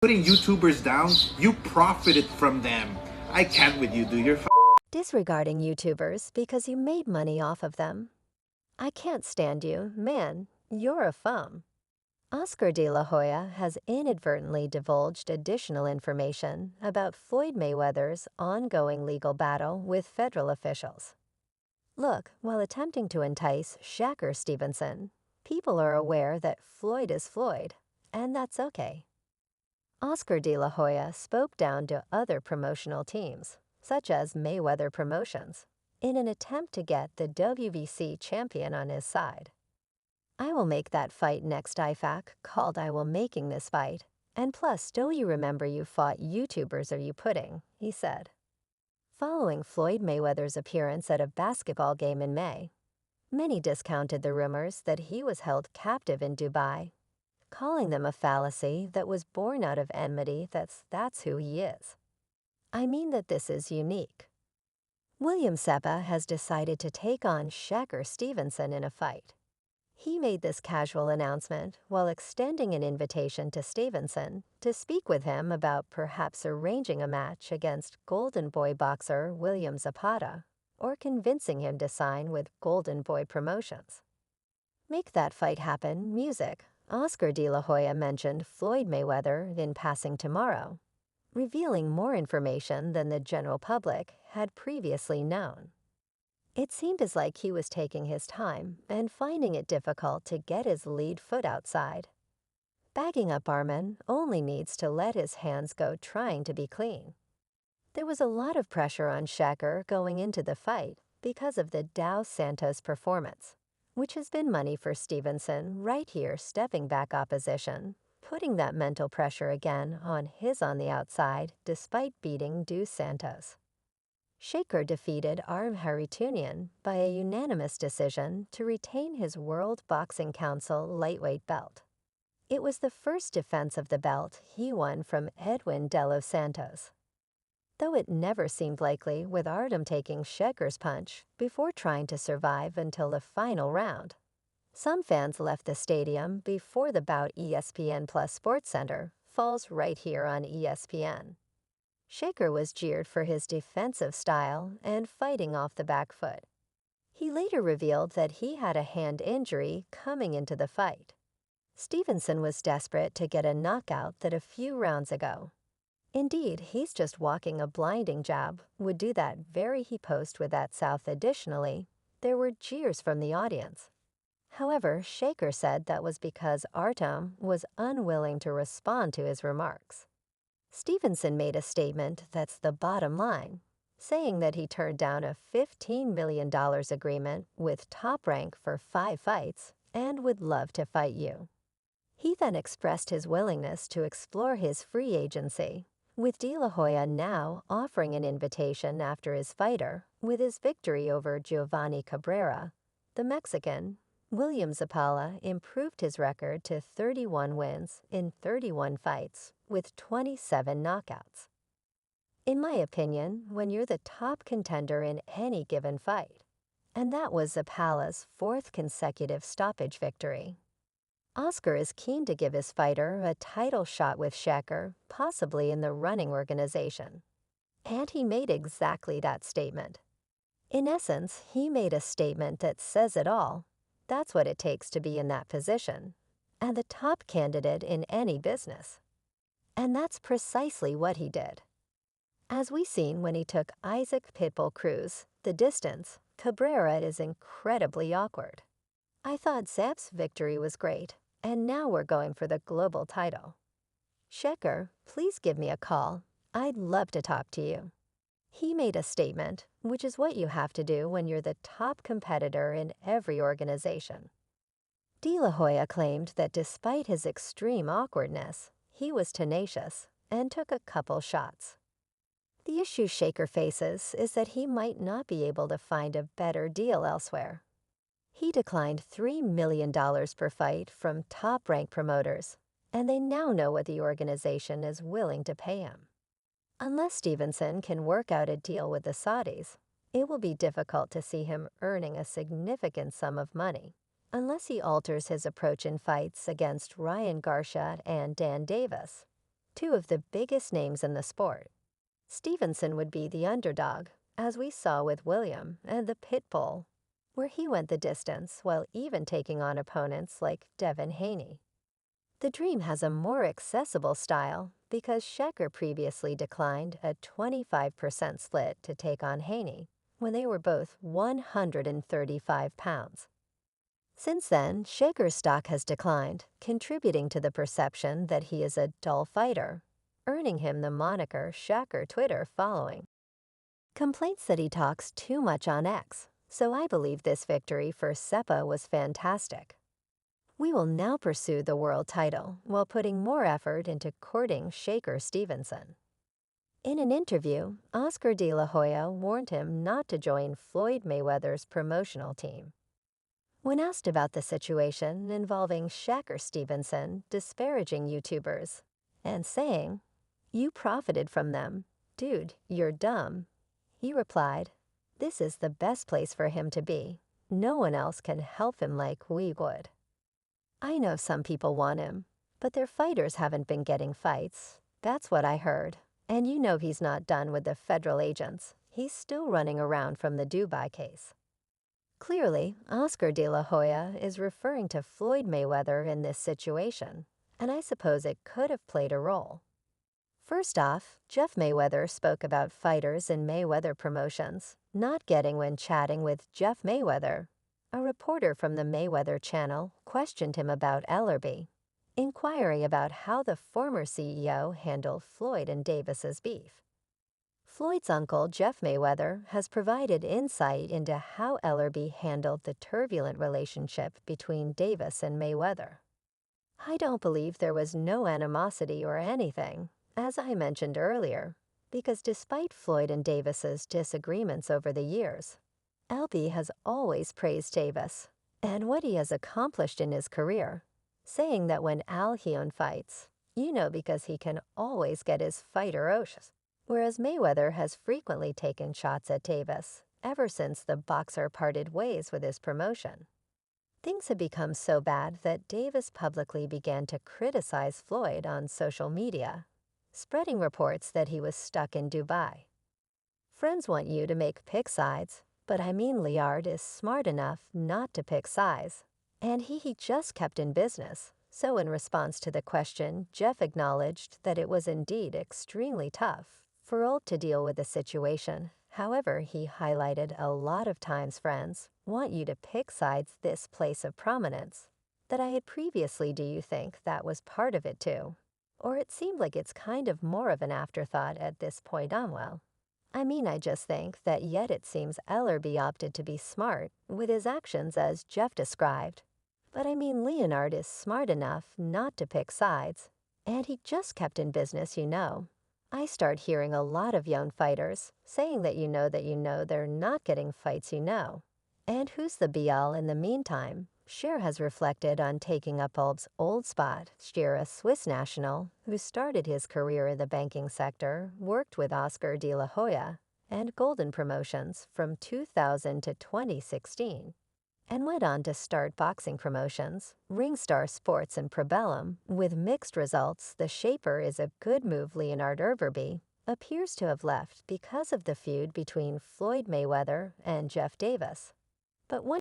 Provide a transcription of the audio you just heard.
putting YouTubers down, you profited from them. I can't with you, dude. You're Disregarding YouTubers because you made money off of them. I can't stand you, man, you're a fum. Oscar De La Hoya has inadvertently divulged additional information about Floyd Mayweather's ongoing legal battle with federal officials. Look, while attempting to entice Shakur Stevenson, people are aware that Floyd is Floyd, and that's okay. Oscar De La Hoya spoke down to other promotional teams, such as Mayweather Promotions, in an attempt to get the WBC champion on his side. I will make that fight next IFAC called I Will Making This Fight, and plus don't you remember you fought YouTubers are you pudding, he said. Following Floyd Mayweather's appearance at a basketball game in May, many discounted the rumors that he was held captive in Dubai, calling them a fallacy that was born out of enmity that's who he is. I mean that this is unique. William Seppa has decided to take on Shakur Stevenson in a fight. He made this casual announcement while extending an invitation to Stevenson to speak with him about perhaps arranging a match against Golden Boy boxer William Zapata or convincing him to sign with Golden Boy Promotions. Make that fight happen, music. Oscar De La Hoya mentioned Floyd Mayweather in passing tomorrow, revealing more information than the general public had previously known. It seemed as like he was taking his time and finding it difficult to get his lead foot outside. Bagging up Armin only needs to let his hands go trying to be clean. There was a lot of pressure on Shakur going into the fight because of the Dos Santos performance, which has been money for Stevenson right here stepping back opposition, putting that mental pressure again on his on the outside despite beating Dos Santos. Shakur defeated Arm Haritunian by a unanimous decision to retain his World Boxing Council lightweight belt. It was the first defense of the belt he won from Edwin De Los Santos. Though it never seemed likely with Artem taking Shakur's punch before trying to survive until the final round. Some fans left the stadium before the bout. ESPN Plus Sports Center falls right here on ESPN. Shakur was jeered for his defensive style and fighting off the back foot. He later revealed that he had a hand injury coming into the fight. Stevenson was desperate to get a knockout that a few rounds ago. Indeed, he's just walking a blinding jab would do that very he posed with that south. Additionally, there were jeers from the audience. However, Shakur said that was because Artem was unwilling to respond to his remarks. Stevenson made a statement that's the bottom line, saying that he turned down a $15 million agreement with Top Rank for 5 fights and would love to fight you. He then expressed his willingness to explore his free agency, with De La Hoya now offering an invitation after his fighter with his victory over Giovanni Cabrera. The Mexican, William Zapata, improved his record to 31 wins in 31 fights with 27 knockouts. In my opinion, when you're the top contender in any given fight, and that was Zapata's 4th consecutive stoppage victory. Oscar is keen to give his fighter a title shot with Shakur, possibly in the running organization. And he made exactly that statement. In essence, he made a statement that says it all. That's what it takes to be in that position, and the top candidate in any business. And that's precisely what he did. As we seen when he took Isaac Pitbull Cruz, the distance, Cabrera is incredibly awkward. I thought Zap's victory was great, and now we're going for the global title. Shakur, please give me a call. I'd love to talk to you. He made a statement, which is what you have to do when you're the top competitor in every organization. De La Hoya claimed that despite his extreme awkwardness, he was tenacious and took a couple shots. The issue Shakur faces is that he might not be able to find a better deal elsewhere. He declined $3 million per fight from top-ranked promoters, and they now know what the organization is willing to pay him. Unless Stevenson can work out a deal with the Saudis, it will be difficult to see him earning a significant sum of money, unless he alters his approach in fights against Ryan Garcia and Dan Davis. two of the biggest names in the sport. Stevenson would be the underdog, as we saw with William and the pit bull, where he went the distance while even taking on opponents like Devin Haney. The Dream has a more accessible style because Shakur previously declined a 25% split to take on Haney when they were both 135 pounds. Since then, Shakur's stock has declined, contributing to the perception that he is a dull fighter, earning him the moniker Shakur Twitter following. Complaints that he talks too much on X, so I believe this victory for Seppa was fantastic. We will now pursue the world title while putting more effort into courting Shakur Stevenson. In an interview, Oscar De La Hoya warned him not to join Floyd Mayweather's promotional team. When asked about the situation involving Shakur Stevenson disparaging YouTubers and saying, "You profited from them. Dude, you're dumb," he replied, "This is the best place for him to be. No one else can help him like we would. I know some people want him, but their fighters haven't been getting fights. That's what I heard. And you know he's not done with the federal agents. He's still running around from the Dubai case." Clearly, Oscar De La Hoya is referring to Floyd Mayweather in this situation, and I suppose it could have played a role. First off, Jeff Mayweather spoke about fighters in Mayweather Promotions not getting when chatting with Jeff Mayweather. A reporter from the Mayweather channel questioned him about Ellerby, inquiring about how the former CEO handled Floyd and Davis's beef. Floyd's uncle, Jeff Mayweather, has provided insight into how Ellerby handled the turbulent relationship between Davis and Mayweather. I don't believe there was no animosity or anything, as I mentioned earlier, because despite Floyd and Davis's disagreements over the years, LB has always praised Davis and what he has accomplished in his career, saying that when Al Hion fights, because he can always get his fight ferocious, whereas Mayweather has frequently taken shots at Davis ever since the boxer parted ways with his promotion. Things had become so bad that Davis publicly began to criticize Floyd on social media, spreading reports that he was stuck in Dubai. Friends want you to make pick sides, but Liard is smart enough not to pick sides, and he just kept in business. So in response to the question, Jeff acknowledged that it was indeed extremely tough for Old to deal with the situation. However, he highlighted a lot of times friends want you to pick sides this place of prominence. That I had previously, do you think that was part of it too? Or it seemed like it's kind of more of an afterthought at this point on, well. I just think that yet it seems Ellerby opted to be smart with his actions as Jeff described. But Leonard is smart enough not to pick sides, and he just kept in business, I start hearing a lot of young fighters saying that they're not getting fights, And who's the be-all in the meantime? Cher has reflected on taking up Ulb's old spot. Cher, a Swiss national who started his career in the banking sector, worked with Oscar De La Hoya and Golden Promotions from 2000 to 2016, and went on to start boxing promotions, Ringstar Sports and Probellum. With mixed results, the shaper is a good move. Leonard Overby appears to have left because of the feud between Floyd Mayweather and Jeff Davis. But one